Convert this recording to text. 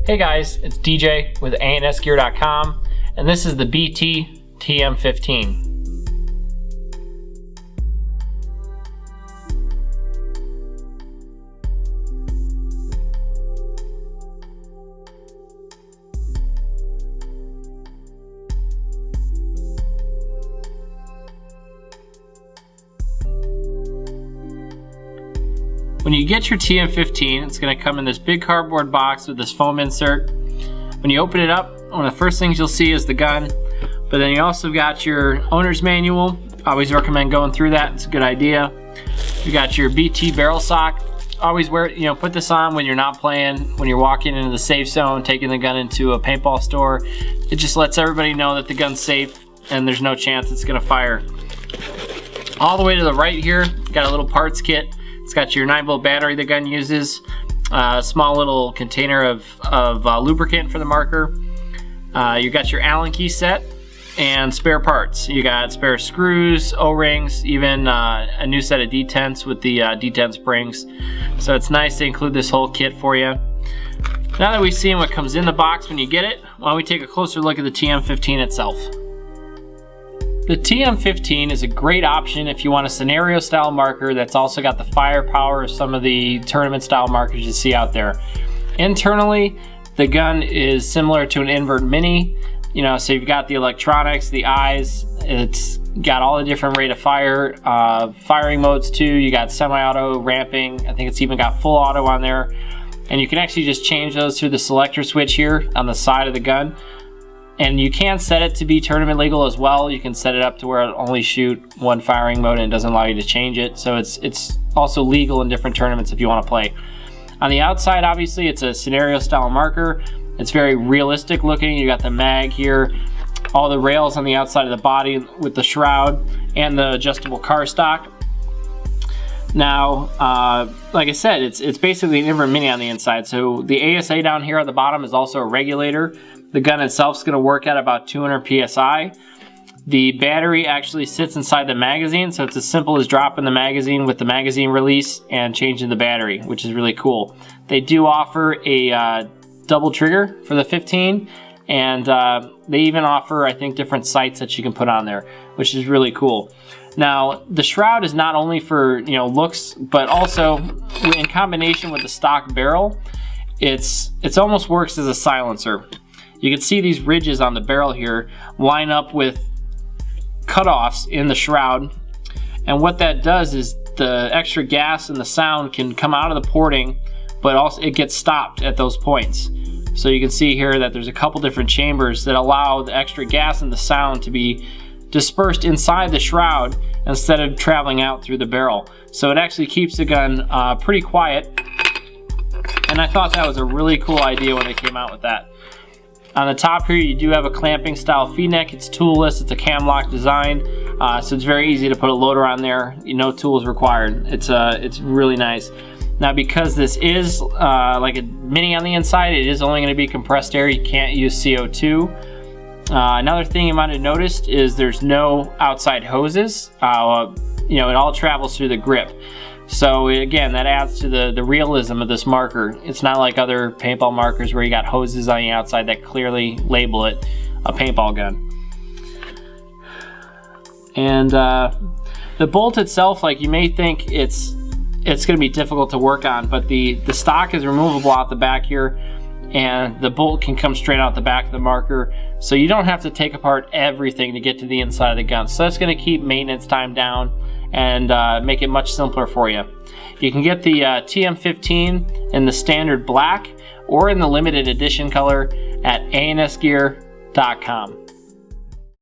Hey guys, it's DJ with ansgear.com, and this is the BT TM15. When you get your TM15, it's going to come in this big cardboard box with this foam insert. When you open it up, one of the first things you'll see is the gun, but then you also got your owner's manual. I always recommend going through that, it's a good idea. You got your BT barrel sock. Always wear it, put this on when you're not playing, when you're walking into the safe zone, taking the gun into a paintball store. It just lets everybody know that the gun's safe and there's no chance it's going to fire. All the way to the right here, got a little parts kit. It's got your 9-volt battery the gun uses, a small little container of lubricant for the marker. You got your Allen key set and spare parts. You got spare screws, O-rings, even a new set of detents with the detent springs. So it's nice to include this whole kit for you. Now that we've seen what comes in the box when you get it, why don't we take a closer look at the TM15 itself. The TM15 is a great option if you want a scenario style marker that's also got the firepower of some of the tournament style markers you see out there. Internally, the gun is similar to an invert mini, so you've got the electronics, the eyes, it's got all the different rate of fire, firing modes too. You got semi-auto, ramping, I think it's even got full auto on there. And you can actually just change those through the selector switch here on the side of the gun. And you can set it to be tournament legal as well. You can set it up to where it'll only shoot one firing mode and it doesn't allow you to change it. So it's also legal in different tournaments if you want to play. On the outside, obviously, it's a scenario style marker. It's very realistic looking. You got the mag here, all the rails on the outside of the body with the shroud and the adjustable car stock. Now, like I said, it's basically an invert mini on the inside. So the ASA down here at the bottom is also a regulator. The gun itself is going to work at about 200 psi. The battery actually sits inside the magazine, so it's as simple as dropping the magazine with the magazine release and changing the battery, which is really cool. They do offer a double trigger for the 15, and they even offer, I think, different sights that you can put on there, which is really cool. Now, the shroud is not only for looks, but also in combination with the stock barrel, it's almost works as a silencer. You can see these ridges on the barrel here line up with cutoffs in the shroud, and what that does is the extra gas and the sound can come out of the porting, but also it gets stopped at those points. So you can see here that there's a couple different chambers that allow the extra gas and the sound to be dispersed inside the shroud instead of traveling out through the barrel. So it actually keeps the gun pretty quiet, and I thought that was a really cool idea when they came out with that. On the top here, you do have a clamping style feed neck. It's toolless, it's a cam lock design, so it's very easy to put a loader on there. No tools required. It's really nice. Now, because this is like a mini on the inside, it is only going to be compressed air. You can't use CO2. Another thing you might have noticed is there's no outside hoses. It all travels through the grip. So again, that adds to the realism of this marker. It's not like other paintball markers where you got hoses on the outside that clearly label it a paintball gun. And the bolt itself, like you may think it's going to be difficult to work on, but the stock is removable out the back here, and the bolt can come straight out the back of the marker, so you don't have to take apart everything to get to the inside of the gun. So that's going to keep maintenance time down and make it much simpler for you. You can get the TM15 in the standard black or in the limited edition color at ansgear.com.